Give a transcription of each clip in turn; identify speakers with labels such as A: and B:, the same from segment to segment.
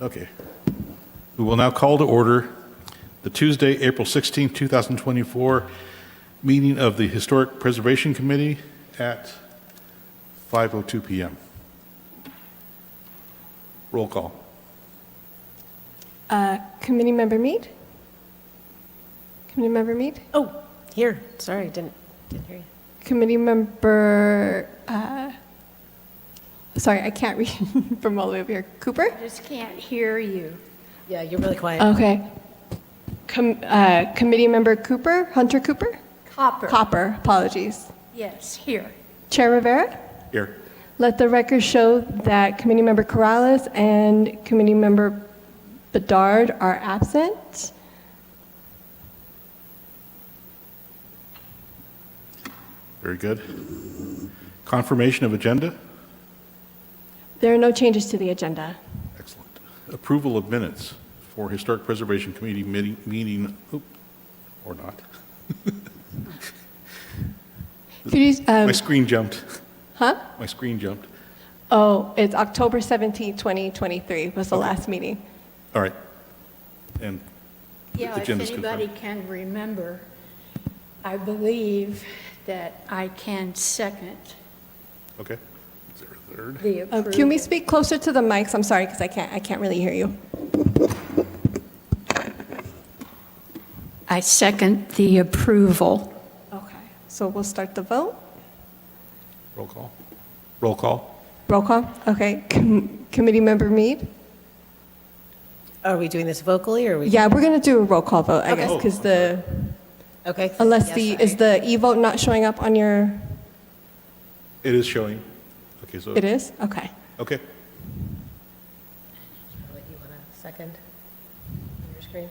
A: Okay. We will now call to order the Tuesday, April 16, 2024 meeting of the Historic Preservation Committee at 5:02 p.m. Roll call.
B: Committee Member Mead? Committee Member Mead?
C: Oh, here. Sorry, didn't hear you.
B: Committee Member, sorry, I can't read from all the way over here. Cooper?
D: Just can't hear you.
C: Yeah, you're really quiet.
B: Okay. Committee Member Cooper, Hunter Cooper?
D: Copper.
B: Copper, apologies.
D: Yes, here.
B: Chair Rivera?
A: Here.
B: Let the record show that Committee Member Corrales and Committee Member Bedard are absent.
A: Very good. Confirmation of agenda?
B: There are no changes to the agenda.
A: Excellent. Approval of minutes for Historic Preservation Committee meeting, or not.
B: Could you,
A: My screen jumped.
B: huh?
A: My screen jumped.
B: Oh, it's October 17, 2023 was the last meeting.
A: All right. And
D: Yeah, if
A: agenda's
D: anybody
A: confirmed.
D: can remember, I believe that I can second
A: Okay. Is there a third?
D: the approval.
B: Can we speak closer to the mics? I'm sorry, because I can't really hear you.
D: I second the approval.
B: Okay, so we'll start the vote.
A: Roll call. Roll call.
B: Roll call. Okay, Committee Member Mead?
C: Are we doing this vocally or are we?
B: Yeah, we're going to do a roll call vote, I guess,
A: Oh,
B: because
C: Okay.
B: unless
C: Yes,
B: is the e-vote not showing up on your,
A: It is showing. Okay, so.
B: it is? Okay.
A: Okay.
C: Charlotte, you want a second on your screen?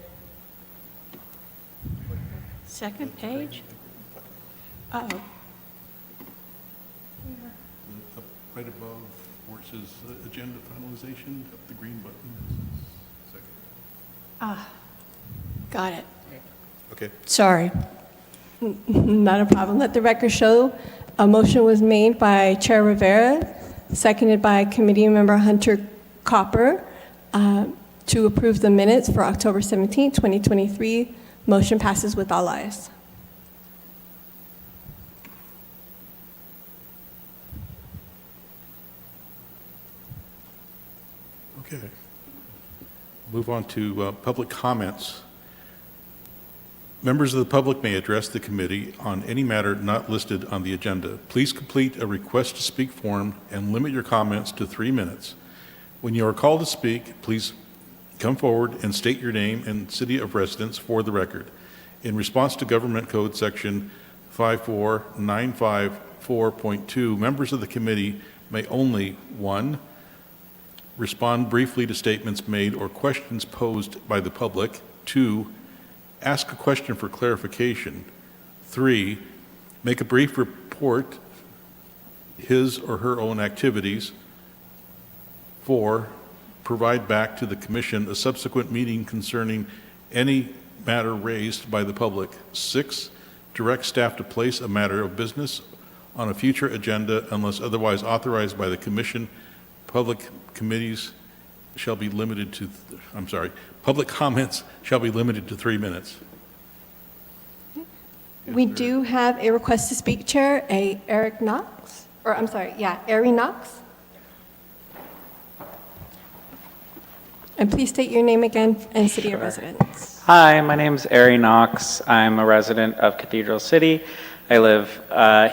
D: Second page? Oh,
A: Right above where it says agenda finalization, up the green button. Second.
D: got it.
A: Okay.
D: Sorry.
B: Not a problem. Let the record show a motion was made by Chair Rivera, seconded by Committee Member Hunter Copper, to approve the minutes for October 17, 2023. Motion passes with all ayes.
A: Okay. Move on to public comments. Members of the public may address the committee on any matter not listed on the agenda. Please complete a request to speak form and limit your comments to 3 minutes. When you are called to speak, please come forward and state your name and city of residence for the record. In response to Government Code Section 54954.2, members of the committee may only, 1, respond briefly to statements made or questions posed by the public. 2, ask a question for clarification. 3, make a brief report his or her own activities. 4, provide back to the commission a subsequent meeting concerning any matter raised by the public. 6, direct staff to place a matter of business on a future agenda unless otherwise authorized by the commission. Public committees shall be limited to, public comments shall be limited to 3 minutes.
B: We do have a request to speak, Chair, Eric Knox, or I'm sorry, yeah, Ari Knox. And please state your name again and city of residence.
E: Hi, my name's Ari Knox. I'm a resident of Cathedral City. I live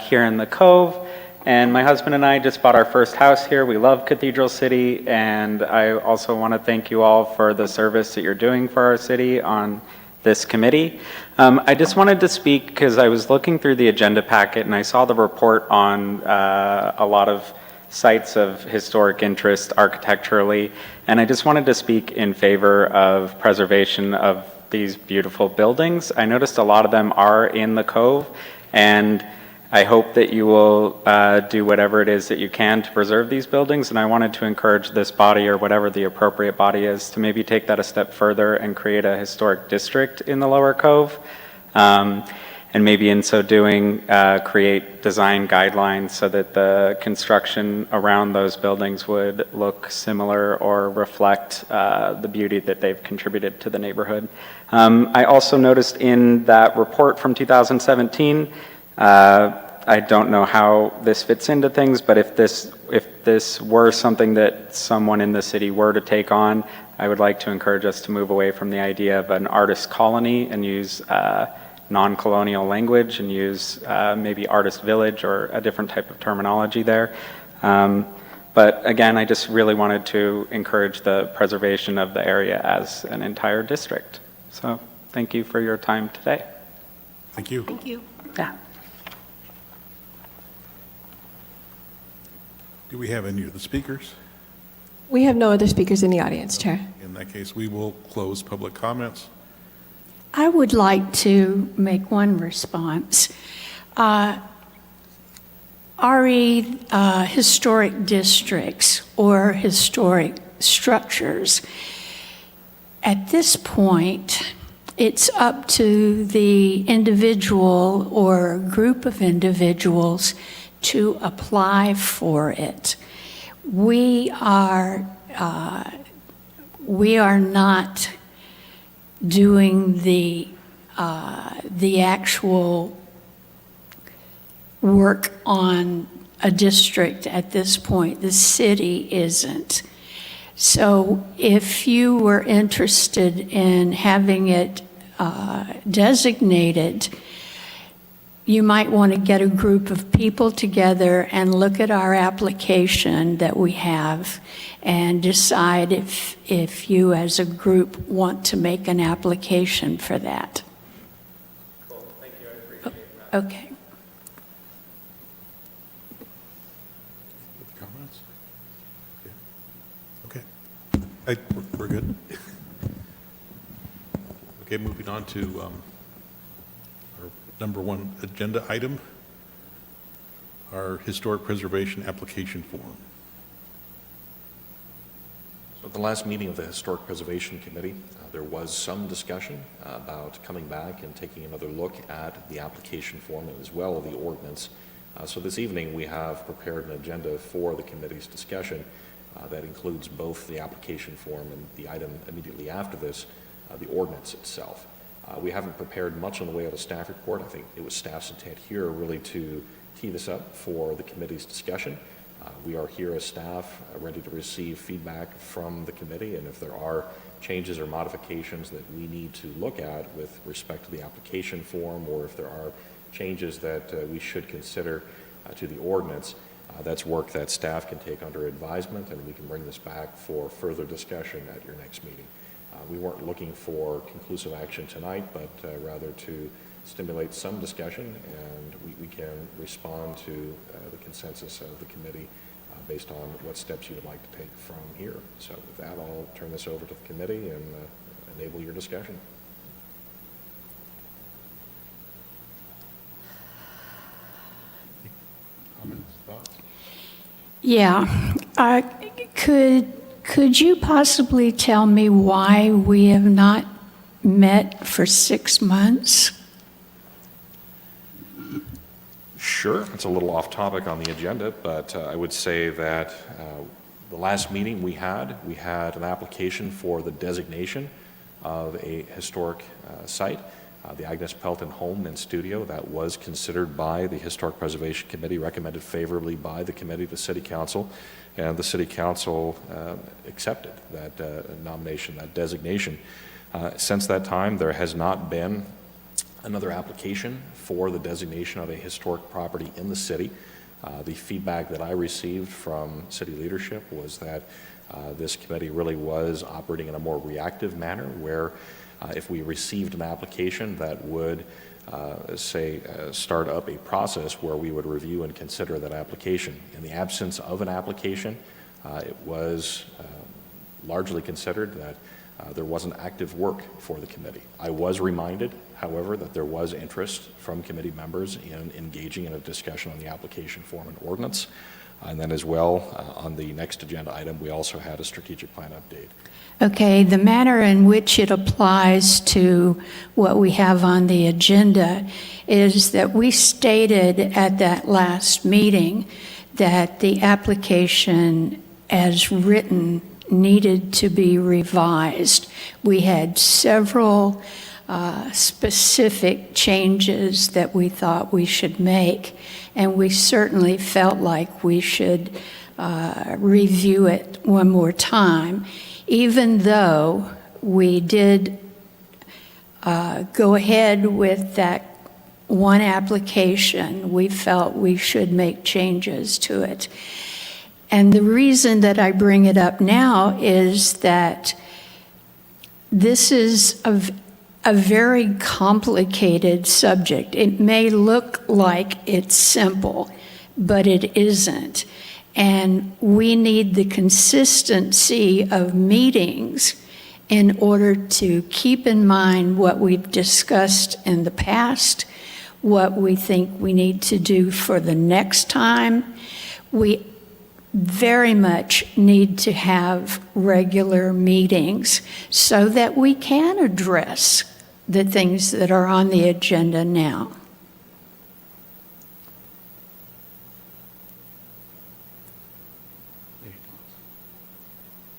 E: here in the Cove, and my husband and I just bought our first house here. We love Cathedral City, and I also want to thank you all for the service that you're doing for our city on this committee. I just wanted to speak because I was looking through the agenda packet and I saw the report on a lot of sites of historic interest architecturally, and I just wanted to speak in favor of preservation of these beautiful buildings. I noticed a lot of them are in the Cove, and I hope that you will do whatever it is that you can to preserve these buildings, and I wanted to encourage this body, or whatever the appropriate body is, to maybe take that a step further and create a historic district in the Lower Cove. and maybe in so doing, create design guidelines so that the construction around those buildings would look similar or reflect the beauty that they've contributed to the neighborhood. I also noticed in that report from 2017, I don't know how this fits into things, but if this were something that someone in the city were to take on, I would like to encourage us to move away from the idea of an artist colony and use non-colonial language and use maybe artist village or a different type of terminology there. But again, I just really wanted to encourage the preservation of the area as an entire district. So thank you for your time today.
A: Thank you.
C: Thank you.
E: Yeah.
A: Do we have any of the speakers?
B: We have no other speakers in the audience, Chair.
A: In that case, we will close public comments.
D: I would like to make one response. Historic districts or historic structures, at this point, it's up to the individual or group of individuals to apply for it. We are not doing the actual work on a district at this point. The city isn't. So if you were interested in having it designated, you might want to get a group of people together and look at our application that we have and decide if you as a group want to make an application for that.
E: Cool. Thank you. I appreciate that.
D: Okay.
A: Comments? Okay. We're good. Okay, moving on to our number one agenda item, our historic preservation application form.
F: So at the last meeting of the Historic Preservation Committee, there was some discussion about coming back and taking another look at the application form and as well the ordinance. So this evening we have prepared an agenda for the committee's discussion that includes both the application form and the item immediately after this, the ordinance itself. We haven't prepared much in the way of a staff report. I think it was staff's intent here really to tee this up for the committee's discussion. We are here as staff ready to receive feedback from the committee, and if there are changes or modifications that we need to look at with respect to the application form, or if there are changes that we should consider to the ordinance, that's work that staff can take under advisement, and we can bring this back for further discussion at your next meeting. We weren't looking for conclusive action tonight, but rather to stimulate some discussion, and we can respond to the consensus of the committee based on what steps you would like to take from here. So with that, I'll turn this over to the committee and enable your discussion.
A: Comments, thoughts?
D: Yeah. Could you possibly tell me why we have not met for 6 months?
F: Sure, it's a little off topic on the agenda, but I would say that the last meeting we had an application for the designation of a historic site, the Agnes Pelton Home and Studio. That was considered by the Historic Preservation Committee, recommended favorably by the committee, the City Council, and the City Council accepted that nomination, that designation. Since that time, there has not been another application for the designation of a historic property in the city. The feedback that I received from city leadership was that this committee really was operating in a more reactive manner, where if we received an application that would start up a process where we would review and consider that application. In the absence of an application, it was largely considered that there wasn't active work for the committee. I was reminded, however, that there was interest from committee members in engaging in a discussion on the application form and ordinance. And then as well, on the next agenda item, we also had a strategic plan update.
D: Okay, the manner in which it applies to what we have on the agenda is that we stated at that last meeting that the application as written needed to be revised. We had several specific changes that we thought we should make, and we certainly felt like we should review it one more time, even though we did go ahead with that one application. We felt we should make changes to it. And the reason that I bring it up now is that this is a very complicated subject. It may look like it's simple, but it isn't. And we need the consistency of meetings in order to keep in mind what we've discussed in the past, what we think we need to do for the next time. We very much need to have regular meetings so that we can address the things that are on the agenda now.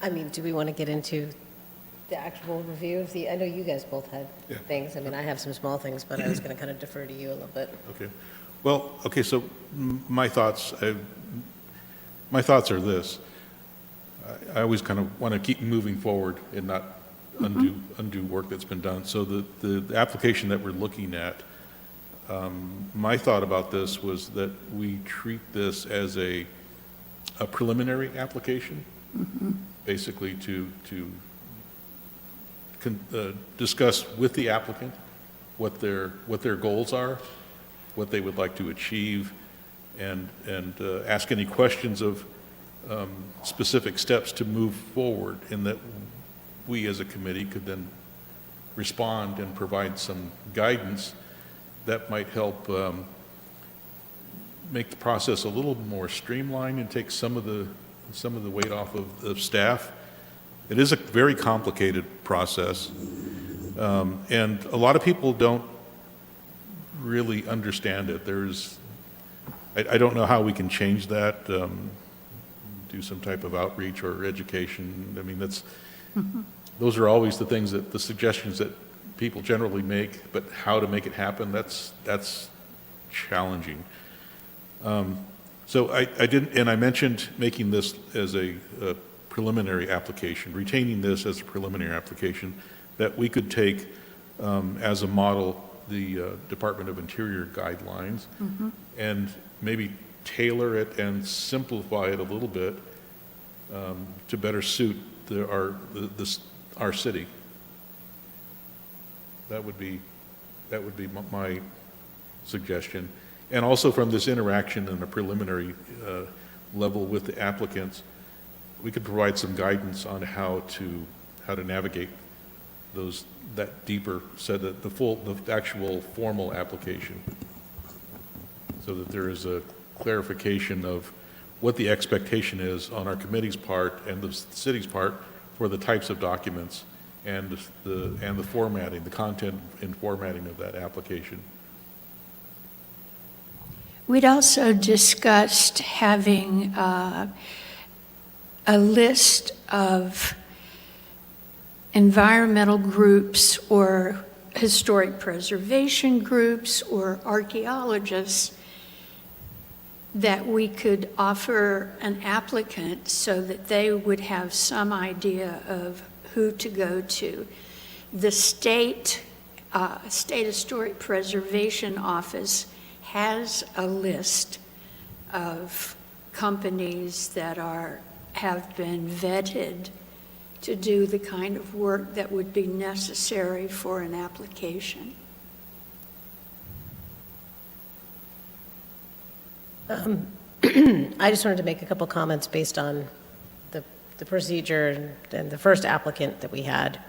C: I mean, do we want to get into the actual review of the, I know you guys both had things. I mean, I have some small things, but I was going to kind of defer to you a little bit.
A: Okay. Well, okay, so my thoughts are this. I always kind of want to keep moving forward and not undo work that's been done. So the application that we're looking at, my thought about this was that we treat this as a preliminary application, basically to discuss with the applicant what their goals are, what they would like to achieve, and ask any questions of specific steps to move forward, in that we as a committee could then respond and provide some guidance that might help make the process a little more streamlined and take some of the weight off of staff. It is a very complicated process, and a lot of people don't really understand it. I don't know how we can change that, do some type of outreach or education. I mean, those are always the things the suggestions that people generally make, but how to make it happen, that's challenging. So I didn't, and I mentioned making this as a preliminary application, retaining this as a preliminary application, that we could take as a model the Department of Interior guidelines and maybe tailor it and simplify it a little bit to better suit our city. That would be my suggestion. And also from this interaction in a preliminary level with the applicants, we could provide some guidance on how to navigate that deeper, so that the actual formal application, so that there is a clarification of what the expectation is on our committee's part and the city's part for the types of documents and the formatting, the content and formatting of that application.
D: We'd also discussed having a list of environmental groups or historic preservation groups or archaeologists that we could offer an applicant so that they would have some idea of who to go to. The State Historic Preservation Office has a list of companies that have been vetted to do the kind of work that would be necessary for an application.
C: I just wanted to make a couple comments based on the procedure and the first applicant that we had.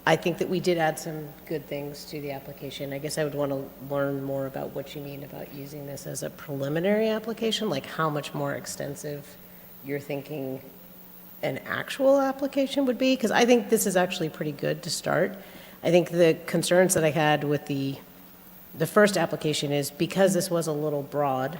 C: I think that we did add some good things to the application. I guess I would want to learn more about what you mean about using this as a preliminary application, like how much more extensive you're thinking an actual application would be, because I think this is actually pretty good to start. I think the concerns that I had with the first application is because this was a little broad,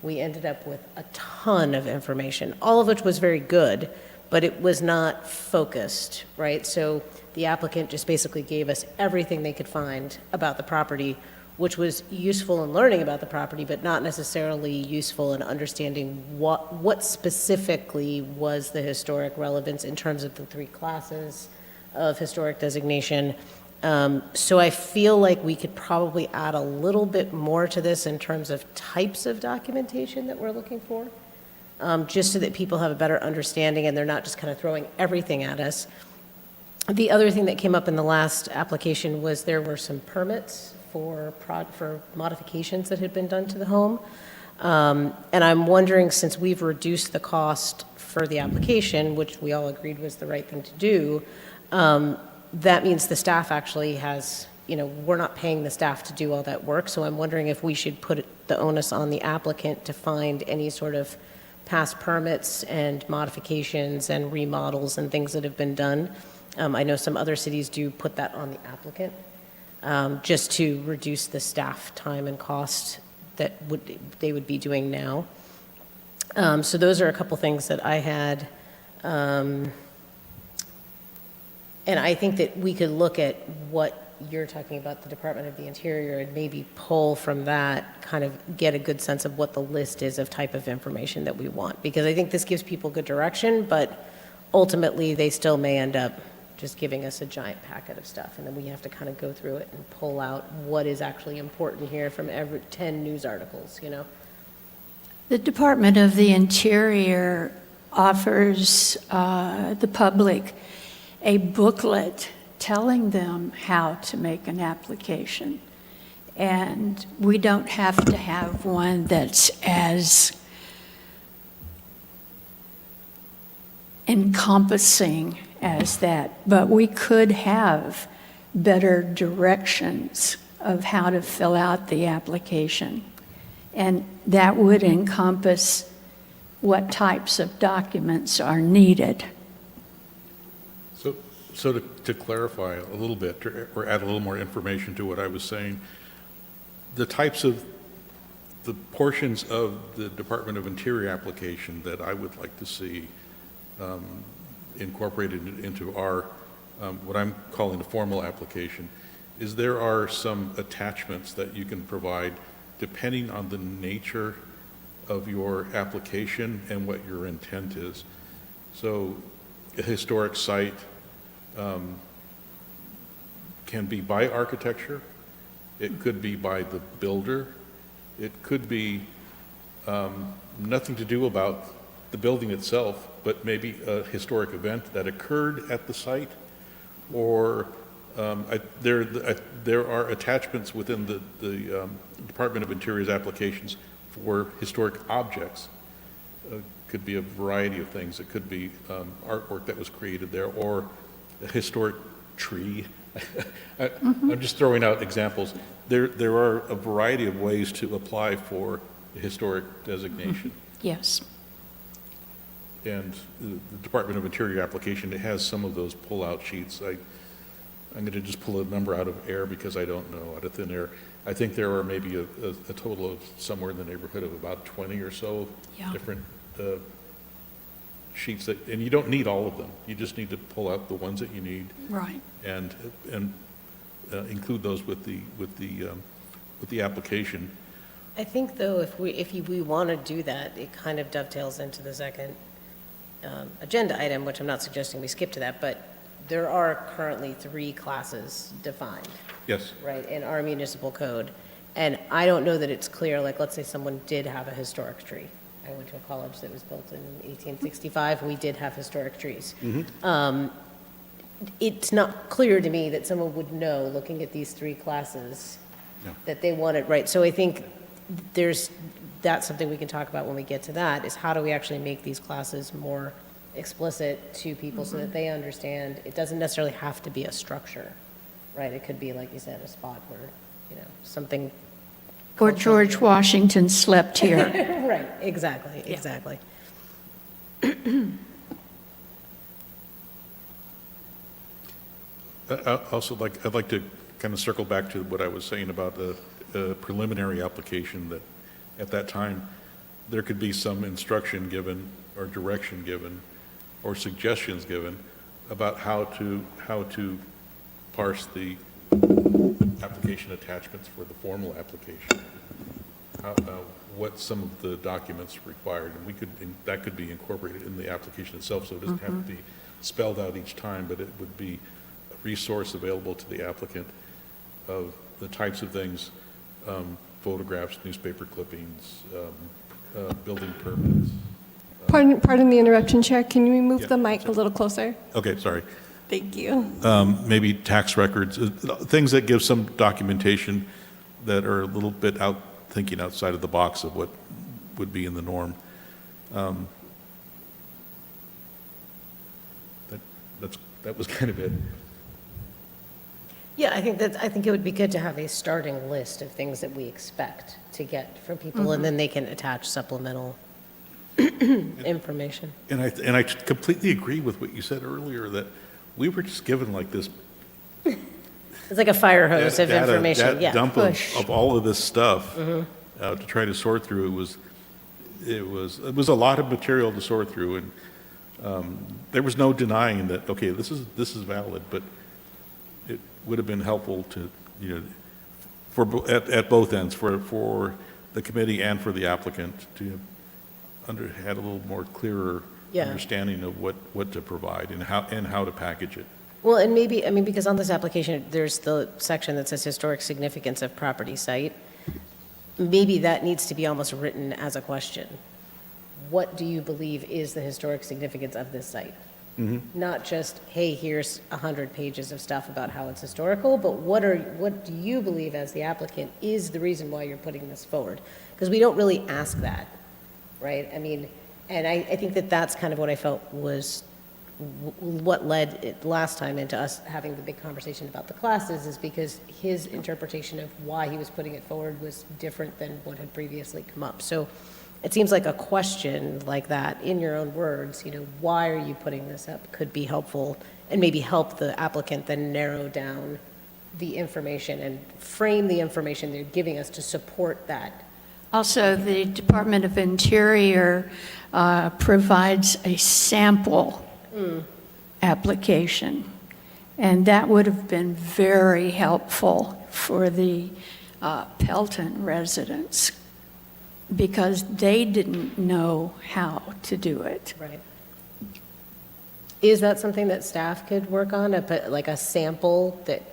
C: we ended up with a ton of information, all of which was very good, but it was not focused, right? So the applicant just basically gave us everything they could find about the property, which was useful in learning about the property, but not necessarily useful in understanding what specifically was the historic relevance in terms of the 3 classes of historic designation. So I feel like we could probably add a little bit more to this in terms of types of documentation that we're looking for, just so that people have a better understanding and they're not just kind of throwing everything at us. The other thing that came up in the last application was there were some permits for modifications that had been done to the home. And I'm wondering, since we've reduced the cost for the application, which we all agreed was the right thing to do, that means the staff actually has, we're not paying the staff to do all that work. So I'm wondering if we should put the onus on the applicant to find any sort of past permits and modifications and remodels and things that have been done. I know some other cities do put that on the applicant, just to reduce the staff time and cost that they would be doing now. So those are a couple things that I had. And I think that we could look at what you're talking about, the Department of the Interior, and maybe pull from that, kind of get a good sense of what the list is of type of information that we want. Because I think this gives people good direction, but ultimately they still may end up just giving us a giant packet of stuff. And then we have to kind of go through it and pull out what is actually important here from every 10 news articles,
D: The Department of the Interior offers the public a booklet telling them how to make an application. And we don't have to have one that's as encompassing as that, but we could have better directions of how to fill out the application. And that would encompass what types of documents are needed.
A: So to clarify a little bit, or add a little more information to what I was saying, the portions of the Department of Interior application that I would like to see incorporated into our, what I'm calling the formal application, is there are some attachments that you can provide depending on the nature of your application and what your intent is. So a historic site can be by architecture, it could be by the builder, it could be nothing to do about the building itself, but maybe a historic event that occurred at the site, or there are attachments within the Department of Interior's applications for historic objects. Could be a variety of things. It could be artwork that was created there, or a historic tree. I'm just throwing out examples. There are a variety of ways to apply for a historic designation.
D: Yes.
A: And the Department of Interior application, it has some of those pull-out sheets. I'm going to just pull a number out of air because I don't know, out of thin air. I think there are maybe a total of somewhere in the neighborhood of about 20 or so different sheets that, and you don't need all of them. You just need to pull out the ones that you need.
D: Right.
A: And include those with the application.
C: I think, though, if we want to do that, it kind of dovetails into the second agenda item, which I'm not suggesting we skip to that, but there are currently 3 classes defined.
A: Yes.
C: Right, in our municipal code. And I don't know that it's clear, like, let's say someone did have a historic tree. I went to a college that was built in 1865, and we did have historic trees. It's not clear to me that someone would know, looking at these 3 classes, that they want it right. So I think that's something we can talk about when we get to that, is how do we actually make these classes more explicit to people so that they understand. It doesn't necessarily have to be a structure, right? It could be, like you said, a spot where, something.
D: Or George Washington slept here.
C: Right, exactly, exactly.
A: I'd like to kind of circle back to what I was saying about the preliminary application, that at that time, there could be some instruction given or direction given or suggestions given about how to parse the application attachments for the formal application, what some of the documents required, and that could be incorporated in the application itself, so it doesn't have to be spelled out each time, but it would be a resource available to the applicant of the types of things, photographs, newspaper clippings, building permits.
B: Pardon the interruption, Chair. Can you move
A: Yeah,
B: the mic a little closer?
A: Okay, sorry.
B: Thank you.
A: Maybe tax records, things that give some documentation that are a little bit thinking outside of the box of what would be in the norm. That was kind of it.
C: Yeah, I think it would be good to have a starting list of things that we expect to get from people, and then they can attach supplemental information.
A: And I completely agree with what you said earlier, that we were just given like this
C: It's like a fire hose of
A: data-
C: information,
A: that
C: yeah.
A: dump
D: Push.
A: of all of this stuff to try to sort through. It was a lot of material to sort through, and there was no denying that, okay, this is valid, but it would have been helpful to, at both ends, for the committee and for the applicant to had a little more clearer
C: Yeah.
A: understanding of what to provide and how to package it.
C: Well, and maybe, because on this application, there's the section that says historic significance of property site. Maybe that needs to be almost written as a question. What do you believe is the historic significance of this site? Not just, hey, here's 100 pages of stuff about how it's historical, but what do you believe as the applicant is the reason why you're putting this forward? Because we don't really ask that, right? And I think that that's kind of what I felt was what led it last time into us having the big conversation about the classes, is because his interpretation of why he was putting it forward was different than what had previously come up. So it seems like a question like that, in your own words, why are you putting this up, could be helpful, and maybe help the applicant then narrow down the information and frame the information they're giving us to support that.
D: Also, the Department of Interior provides a sample application, and that would have been very helpful for the Pelton residents, because they didn't know how to do it.
C: Right. Is that something that staff could work on, like a sample that?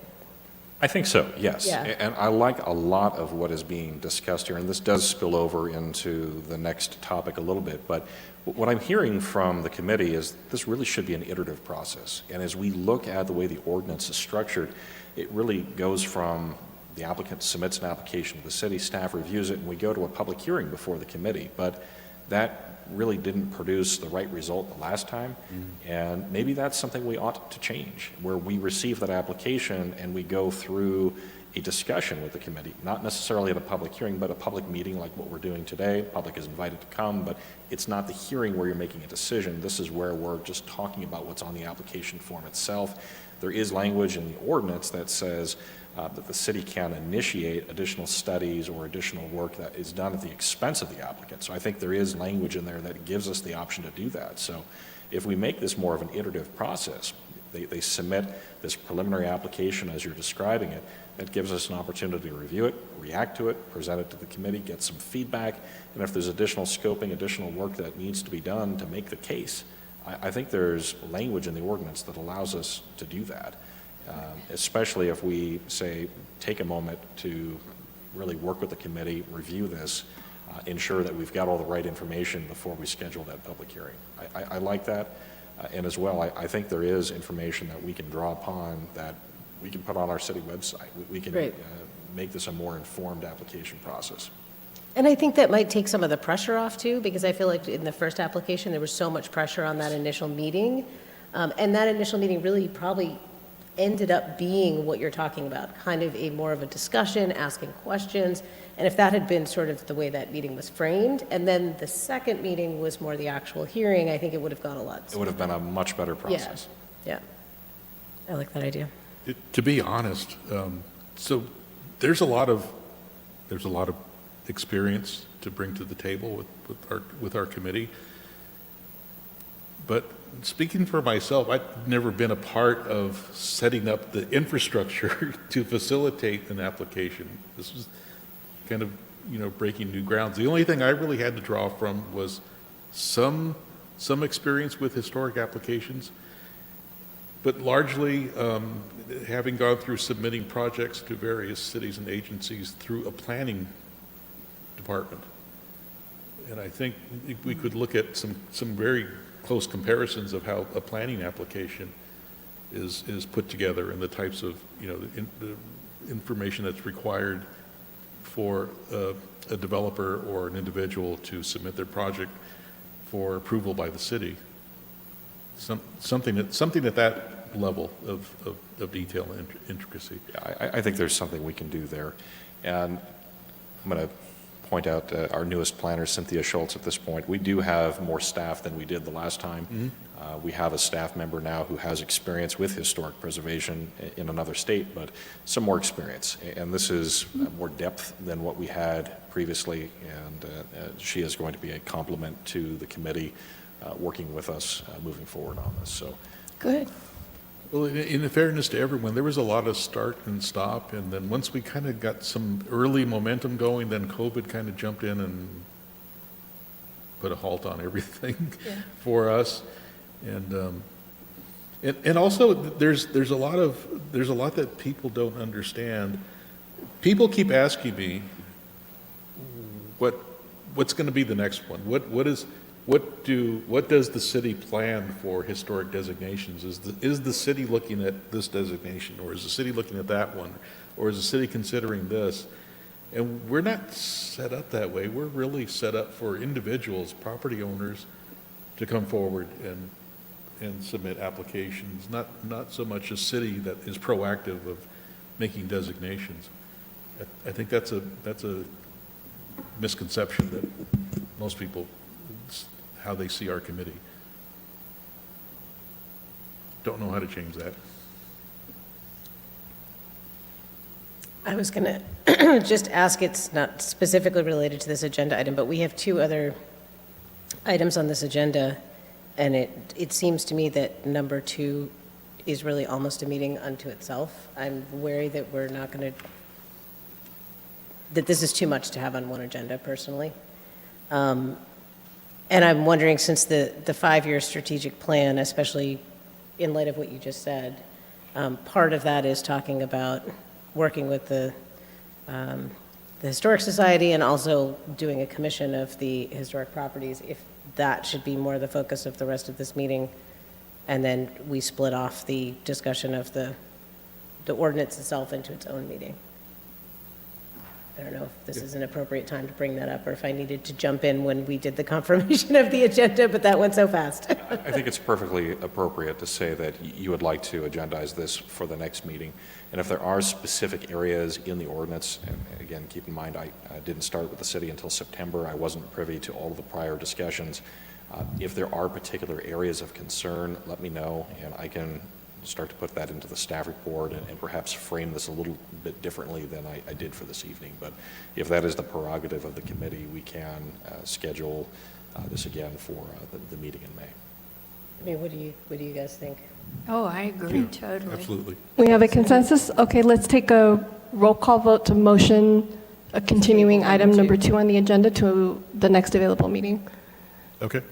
F: I think so, yes.
C: Yeah.
F: And I like a lot of what is being discussed here, and this does spill over into the next topic a little bit, but what I'm hearing from the committee is this really should be an iterative process. And as we look at the way the ordinance is structured, it really goes from the applicant submits an application to the city, staff reviews it, and we go to a public hearing before the committee. But that really didn't produce the right result the last time, and maybe that's something we ought to change, where we receive that application and we go through a discussion with the committee, not necessarily at a public hearing, but a public meeting like what we're doing today. Public is invited to come, but it's not the hearing where you're making a decision. This is where we're just talking about what's on the application form itself. There is language in the ordinance that says that the city can initiate additional studies or additional work that is done at the expense of the applicant. So I think there is language in there that gives us the option to do that. So if we make this more of an iterative process, they submit this preliminary application as you're describing it, that gives us an opportunity to review it, react to it, present it to the committee, get some feedback, and if there's additional scoping, additional work that needs to be done to make the case, I think there's language in the ordinance that allows us to do that. Especially if we say, take a moment to really work with the committee, review this, ensure that we've got all the right information before we schedule that public hearing. I like that, and as well, I think there is information that we can draw upon that we can put on our city website. We can
C: Great.
F: make this a more informed application process.
C: And I think that might take some of the pressure off too, because I feel like in the first application, there was so much pressure on that initial meeting. And that initial meeting really probably ended up being what you're talking about, kind of more of a discussion, asking questions. And if that had been sort of the way that meeting was framed, and then the second meeting was more the actual hearing, I think it would have gone a lot
F: It would have been a much better process.
C: Yeah. I like that idea.
A: To be honest, so there's a lot of experience to bring to the table with our committee. But speaking for myself, I've never been a part of setting up the infrastructure to facilitate an application. This was kind of, breaking new grounds. The only thing I really had to draw from was some experience with historic applications, but largely having gone through submitting projects to various cities and agencies through a planning department. And I think we could look at some very close comparisons of how a planning application is put together and the types of, the information that's required for a developer or an individual to submit their project for approval by the city. Something at that level of detail and intricacy.
F: Yeah, I think there's something we can do there. And I'm going to point out our newest planner, Cynthia Schultz, at this point. We do have more staff than we did the last time.
A: Mm-hmm.
F: We have a staff member now who has experience with historic preservation in another state, but some more experience. And this is more depth than what we had previously, and she is going to be a complement to the committee working with us moving forward on this. So,
C: Good.
A: Well, in fairness to everyone, there was a lot of start and stop, and then once we kind of got some early momentum going, then COVID kind of jumped in and put a halt on everything for us. And also there's a lot that people don't understand. People keep asking me what's going to be the next one. What does the city plan for historic designations? Is the city looking at this designation, or is the city looking at that one, or is the city considering this? And we're not set up that way. We're really set up for individuals, property owners, to come forward and submit applications, not so much a city that is proactive of making designations. I think that's a misconception that most people, how they see our committee. Don't know how to change that.
C: I was going to just ask, it's not specifically related to this agenda item, but we have two other items on this agenda, and it seems to me that number 2 is really almost a meeting unto itself. I'm wary that we're not going to, that this is too much to have on one agenda personally. And I'm wondering, since the 5-year strategic plan, especially in light of what you just said, part of that is talking about working with the Historic Society and also doing a commission of the historic properties, if that should be more the focus of the rest of this meeting, and then we split off the discussion of the ordinance itself into its own meeting. I don't know if this is an appropriate time to bring that up, or if I needed to jump in when we did the confirmation of the agenda, but that went so fast.
F: I think it's perfectly appropriate to say that you would like to agendize this for the next meeting. And if there are specific areas in the ordinance, and again, keep in mind, I didn't start with the city until September. I wasn't privy to all of the prior discussions. If there are particular areas of concern, let me know, and I can start to put that into the staff report and perhaps frame this a little bit differently than I did for this evening. But if that is the prerogative of the committee, we can schedule this again for the meeting in May.
C: I mean, what do you guys think?
D: Oh, I agree totally.
A: Absolutely.
B: We have a consensus? Okay, let's take a roll call vote to motion a continuing item number 2 on the agenda to the next available meeting.
A: Okay.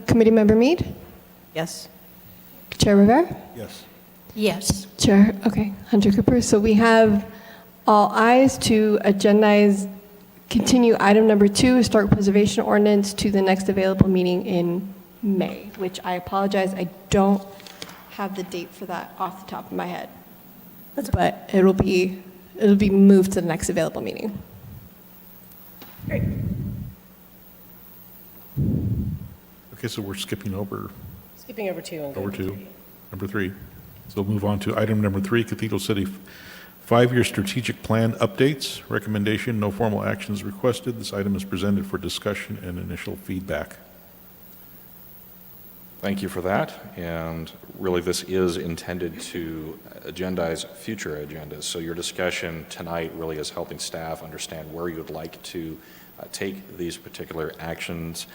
B: Committee Member Mead?
C: Yes?
B: Chair Rivera?
A: Yes.
D: Yes.
B: Chair, okay, Hunter Cooper. So we have all ayes to agendize, continue item number 2, Historic Preservation Ordinance, to the next available meeting in May, which I apologize, I don't have the date for that off the top of my head. But it'll be moved to the next available meeting.
C: Great.
A: Okay, so we're skipping over
C: Skipping over 2 and going to
A: 2,
C: 3.
A: number 3. So we'll move on to item number 3, Cathedral City 5-year strategic plan updates. Recommendation, no formal actions requested. This item is presented for discussion and initial feedback.
F: Thank you for that. And really, this is intended to agendize future agendas. So your discussion tonight really is helping staff understand where you would like to take these particular actions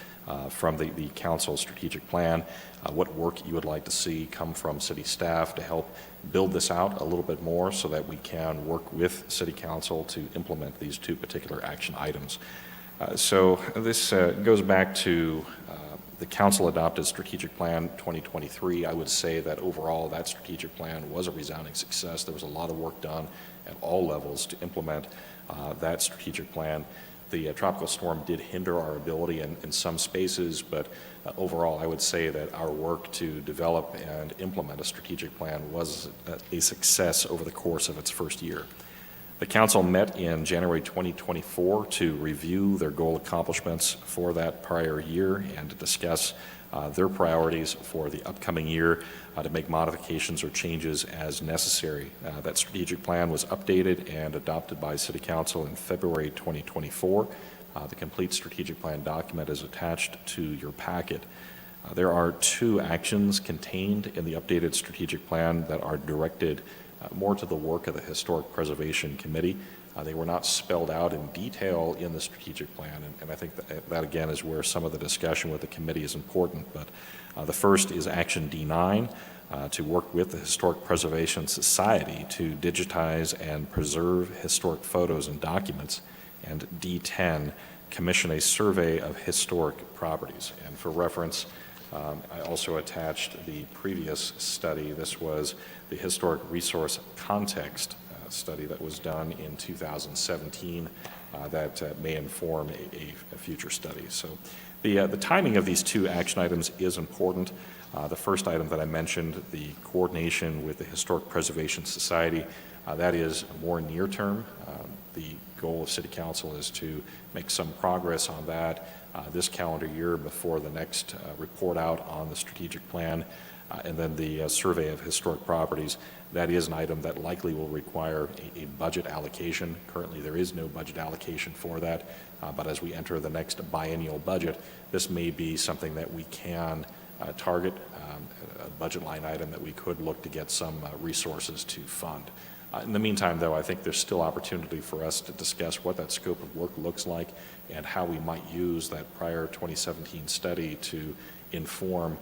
F: from the council strategic plan, what work you would like to see come from city staff to help build this out a little bit more so that we can work with city council to implement these 2 particular action items. So this goes back to the council adopted strategic plan 2023. I would say that overall that strategic plan was a resounding success. There was a lot of work done at all levels to implement that strategic plan. The tropical storm did hinder our ability in some spaces, but overall I would say that our work to develop and implement a strategic plan was a success over the course of its first year. The council met in January 2024 to review their goal accomplishments for that prior year and to discuss their priorities for the upcoming year, to make modifications or changes as necessary. That strategic plan was updated and adopted by City Council in February 2024. The complete strategic plan document is attached to your packet. There are 2 actions contained in the updated strategic plan that are directed more to the work of the Historic Preservation Committee. They were not spelled out in detail in the strategic plan, and I think that again is where some of the discussion with the committee is important. But the first is Action D9, to work with the Historic Preservation Society to digitize and preserve historic photos and documents, and D10, commission a survey of historic properties. And for reference, I also attached the previous study. This was the Historic Resource Context study that was done in 2017 that may inform a future study. So the timing of these 2 action items is important. The first item that I mentioned, the coordination with the Historic Preservation Society, that is more near term. The goal of City Council is to make some progress on that this calendar year before the next report out on the strategic plan. And then the survey of historic properties, that is an item that likely will require a budget allocation. Currently, there is no budget allocation for that, but as we enter the next biennial budget, this may be something that we can target, a budget line item that we could look to get some resources to fund. In the meantime, though, I think there's still opportunity for us to discuss what that scope of work looks like and how we might use that prior 2017 study to inform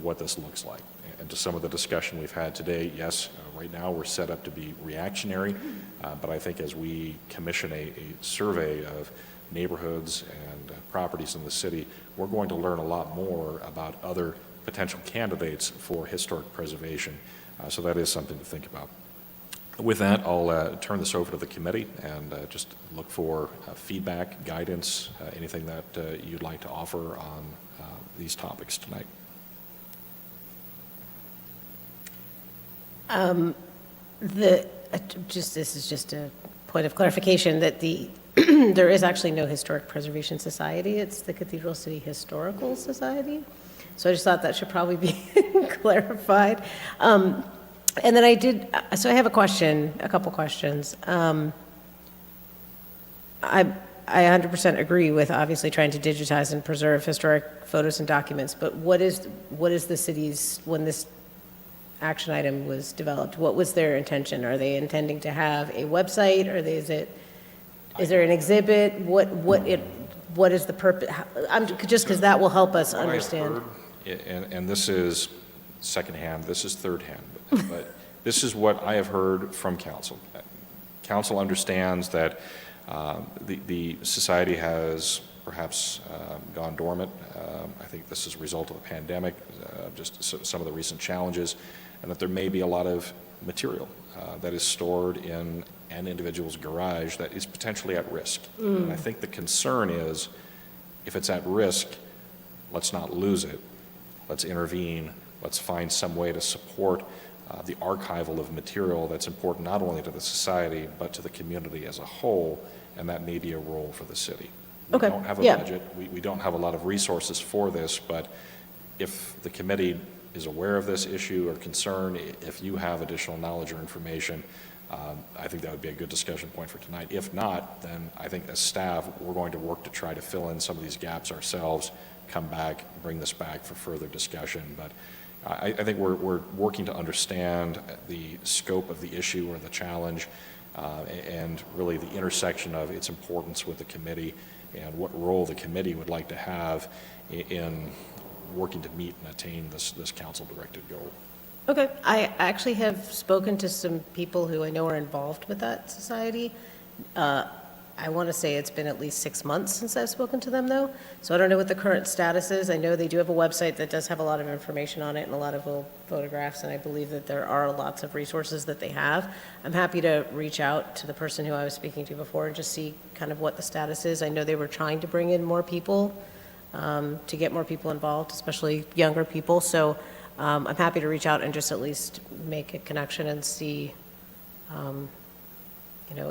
F: what this looks like. And to some of the discussion we've had today, yes, right now we're set up to be reactionary, but I think as we commission a survey of neighborhoods and properties in the city, we're going to learn a lot more about other potential candidates for historic preservation. So that is something to think about. With that, I'll turn this over to the committee and just look for feedback, guidance, anything that you'd like to offer on these topics tonight.
C: This is just a point of clarification that there is actually no Historic Preservation Society. It's the Cathedral City Historical Society. So I just thought that should probably be clarified. And then so I have a couple questions. I 100% agree with obviously trying to digitize and preserve historic photos and documents, but what is the city's, when this action item was developed, what was their intention? Are they intending to have a website, or is there an exhibit? What is the purpose? Just because that will help us understand.
F: And this is secondhand, this is thirdhand, but this is what I have heard from council. Council understands that the society has perhaps gone dormant. I think this is a result of the pandemic, just some of the recent challenges, and that there may be a lot of material that is stored in an individual's garage that is potentially at risk. And I think the concern is, if it's at risk, let's not lose it. Let's intervene. Let's find some way to support the archival of material that's important not only to the society, but to the community as a whole, and that may be a role for the city. We don't have a budget. We don't have a lot of resources for this, but If the committee is aware of this issue or concern, if you have additional knowledge or information, I think that would be a good discussion point for tonight. If not, then I think as staff, we're going to work to try to fill in some of these gaps ourselves, come back, bring this back for further discussion. But I think we're working to understand the scope of the issue or the challenge, and really the intersection of its importance with the committee and what role the committee would like to have in working to meet and attain this council-directed goal.
C: Okay, I actually have spoken to some people who I know are involved with that society. I want to say it's been at least 6 months since I've spoken to them, though, so I don't know what the current status is. I know they do have a website that does have a lot of information on it and a lot of old photographs, and I believe that there are lots of resources that they have. I'm happy to reach out to the person who I was speaking to before and just see kind of what the status is. I know they were trying to bring in more people, to get more people involved, especially younger people, so I'm happy to reach out and just at least make a connection and see,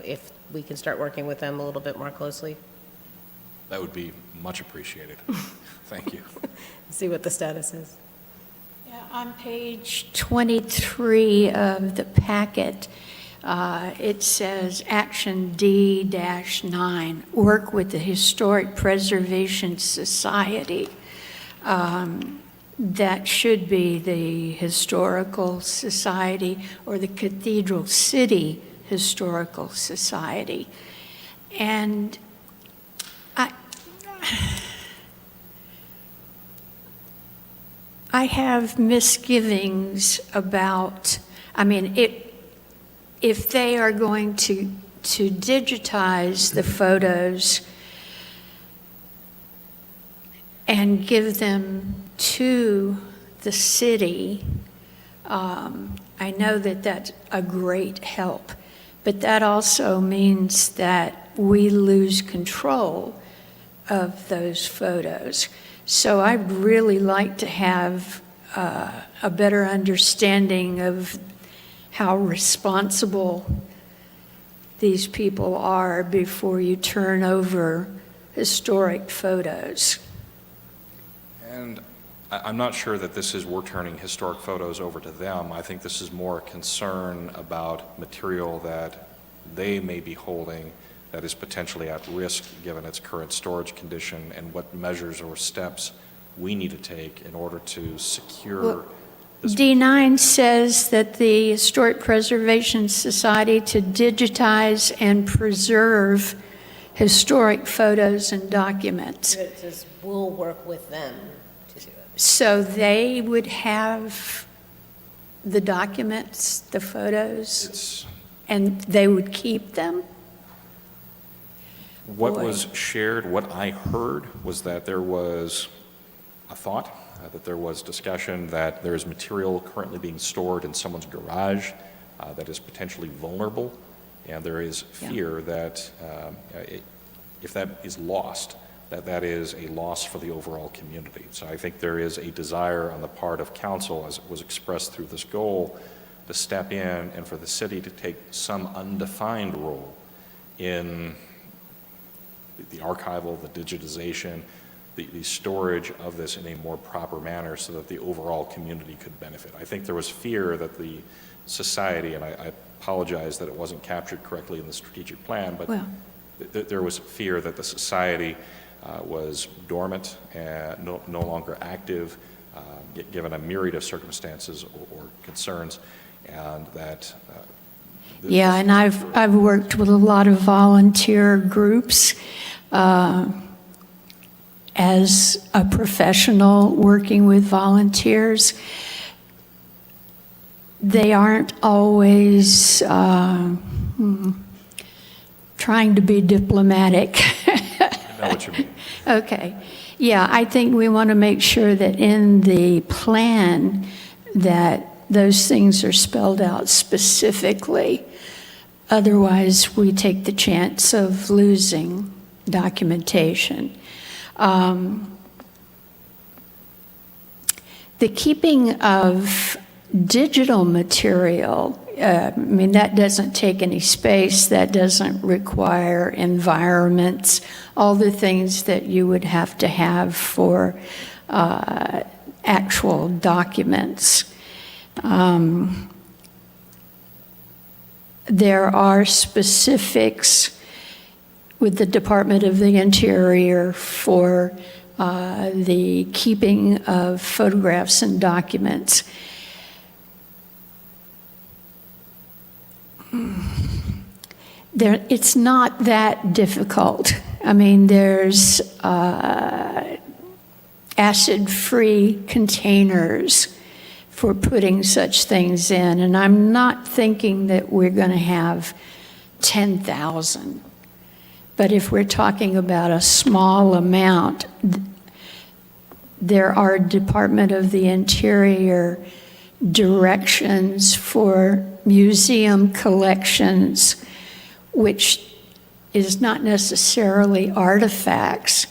C: if we can start working with them a little bit more closely,
F: That would be much appreciated. Thank you.
C: see what the status is.
D: Yeah, on page 23 of the packet, it says Action D-9, work with the Historic Preservation Society. That should be the Historical Society or the Cathedral City Historical Society. And I have misgivings about, if they are going to digitize the photos and give them to the city, I know that that's a great help, but that also means that we lose control of those photos. So I'd really like to have a better understanding of how responsible these people are before you turn over historic photos.
F: And I'm not sure that this is, we're turning historic photos over to them. I think this is more a concern about material that they may be holding that is potentially at risk given its current storage condition, and what measures or steps we need to take in order to secure this.
D: D9 says that the Historic Preservation Society to digitize and preserve historic photos and documents.
C: It says we'll work with them to do it.
D: So they would have the documents, the photos,
F: It's
D: and they would keep them?
F: what
D: Boy.
F: was shared, what I heard was that there was a thought, that there was discussion that there is material currently being stored in someone's garage that is potentially vulnerable, and there is fear that if that is lost, that is a loss for the overall community. So I think there is a desire on the part of council, as it was expressed through this goal, to step in and for the city to take some undefined role in the archival, the digitization, the storage of this in a more proper manner so that the overall community could benefit. I think there was fear that the society, and I apologize that it wasn't captured correctly in the strategic plan, but
D: Well.
F: there was fear that the society was dormant and no longer active, given a myriad of circumstances or concerns, and that
D: Yeah, and I've worked with a lot of volunteer groups as a professional working with volunteers. They aren't always trying to be diplomatic.
F: I know what you mean.
D: Okay. Yeah, I think we want to make sure that in the plan that those things are spelled out specifically. Otherwise, we take the chance of losing documentation. The keeping of digital material, that doesn't take any space, that doesn't require environments, all the things that you would have to have for actual documents. There are specifics with the Department of the Interior for the keeping of photographs and documents. It's not that difficult. I mean, there's acid-free containers for putting such things in, and I'm not thinking that we're going to have 10,000. But if we're talking about a small amount, there are Department of the Interior directions for museum collections, which is not necessarily artifacts,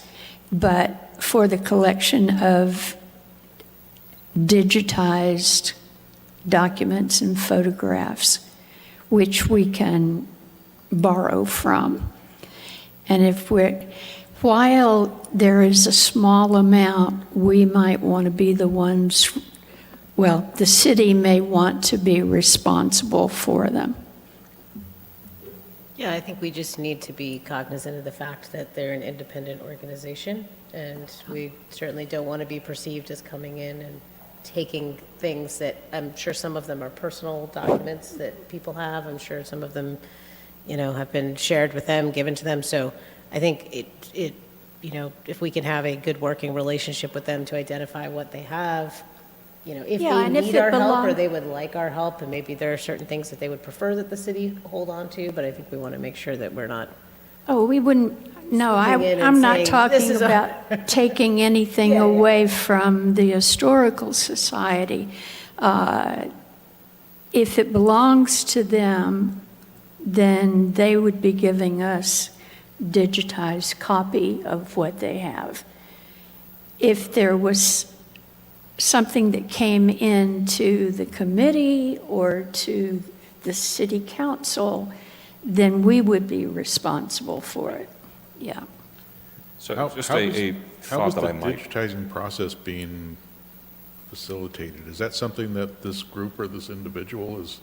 D: but for the collection of digitized documents and photographs, which we can borrow from. And while there is a small amount, we might want to be the ones, well, the city may want to be responsible for them.
C: Yeah, I think we just need to be cognizant of the fact that they're an independent organization, and we certainly don't want to be perceived as coming in and taking things that, I'm sure some of them are personal documents that people have. I'm sure some of them, have been shared with them, given to them. So I think it if we can have a good working relationship with them to identify what they have, if
D: Yeah,
C: they
D: and if
C: need
D: it
C: our help or
D: belong-
C: they would like our help, and maybe there are certain things that they would prefer that the city hold on to, but I think we want to make sure that we're not.
D: Oh, we wouldn't, no,
C: Coming in and
D: I'm not
C: saying,
D: talking
C: "This is
D: about taking anything
C: Yeah, yeah.
D: away from the Historical Society. If it belongs to them, then they would be giving us digitized copy of what they have. If there was something that came into the committee or to the city council, then we would be responsible for it. Yeah.
F: So
A: How-
F: just
A: how
F: a
A: is- How
F: thought
A: is
F: that
A: the
F: I might.
A: digitizing process being facilitated? Is that something that this group or this individual is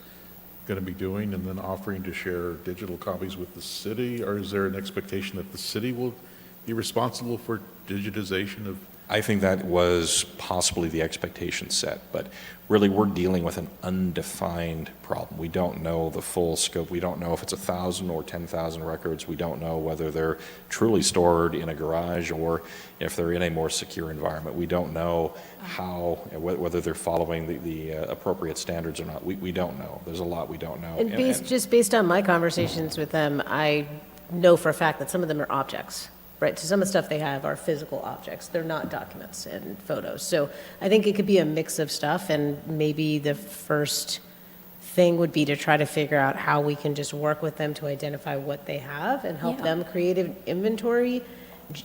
A: going to be doing and then offering to share digital copies with the city? Or is there an expectation that the city will be responsible for digitization of?
F: I think that was possibly the expectation set, but really we're dealing with an undefined problem. We don't know the full scope. We don't know if it's 1,000 or 10,000 records. We don't know whether they're truly stored in a garage or if they're in a more secure environment. We don't know how, whether they're following the appropriate standards or not. We don't know. There's a lot we don't know.
C: And just based on my conversations with them, I know for a fact that some of them are objects, right? So some of the stuff they have are physical objects. They're not documents and photos. So I think it could be a mix of stuff, and maybe the first thing would be to try to figure out how we can just work with them to identify what they have and help
D: Yeah.
C: them create an inventory,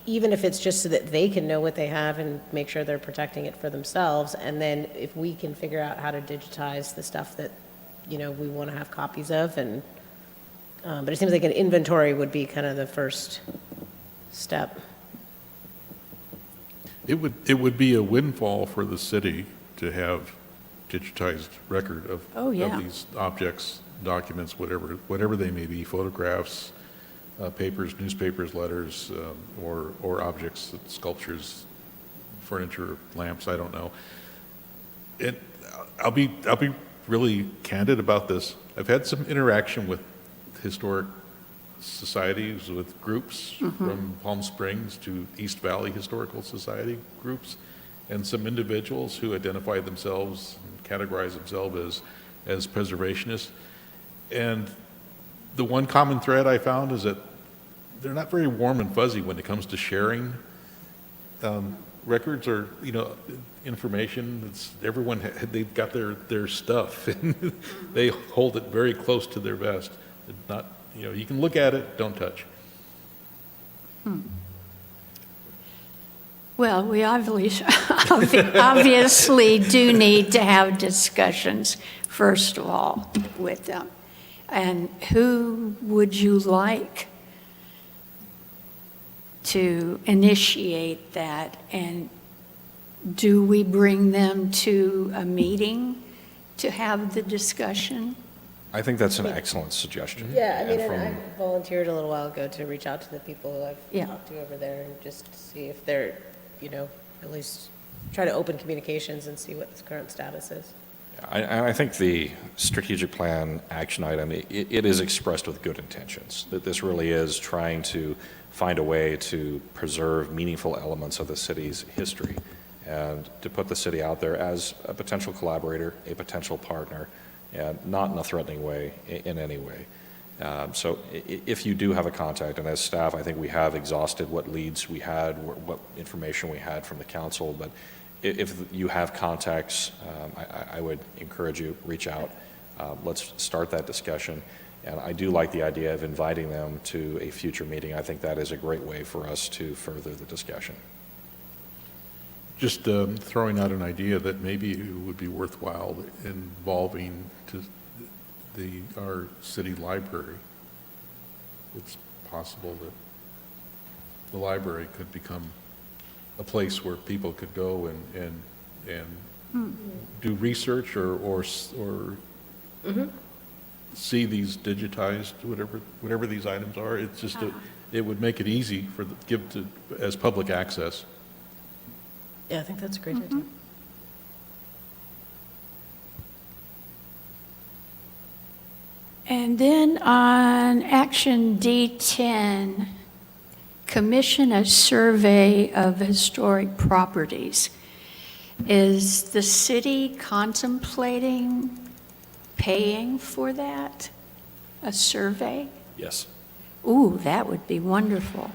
C: even if it's just so that they can know what they have and make sure they're protecting it for themselves. And then if we can figure out how to digitize the stuff that, we want to have copies of, and but it seems like an inventory would be kind of the first step.
A: It would be a windfall for the city to have digitized record of
D: Oh, yeah.
A: of these objects, documents, whatever they may be, photographs, papers, newspapers, letters, or objects, sculptures, furniture, lamps, I don't know. I'll be really candid about this. I've had some interaction with historic societies, with groups from Palm Springs to East Valley Historical Society groups, and some individuals who identify themselves and categorize themselves as preservationists. And the one common thread I found is that they're not very warm and fuzzy when it comes to sharing records or, information. They've got their stuff, and they hold it very close to their vest. Not, you can look at it, don't touch.
D: Well, we obviously do need to have discussions, first of all, with them. And who would you like to initiate that and do we bring them to a meeting to have the discussion?
F: I think that's an excellent suggestion.
C: Yeah, I mean,
F: And
C: and
F: from-
C: I volunteered a little while ago to reach out to the people who
D: Yeah.
C: I've talked to over there and just see if they're, at least try to open communications and see what the current status is.
F: I think the strategic plan action item, it is expressed with good intentions, that this really is trying to find a way to preserve meaningful elements of the city's history and to put the city out there as a potential collaborator, a potential partner, and not in a threatening way in any way. So if you do have a contact, and as staff, I think we have exhausted what leads we had, what information we had from the council, but if you have contacts, I would encourage you, reach out. Let's start that discussion. And I do like the idea of inviting them to a future meeting. I think that is a great way for us to further the discussion.
A: Just throwing out an idea that maybe it would be worthwhile involving our city library. It's possible that the library could become a place where people could go and do research or see these digitized, whatever these items are. It's just, it would make it easy as public access.
C: Yeah, I think that's a great idea.
D: And then on action D10, commission a survey of historic properties. Is the city contemplating paying for that, a survey?
F: Yes.
D: Ooh, that would be wonderful.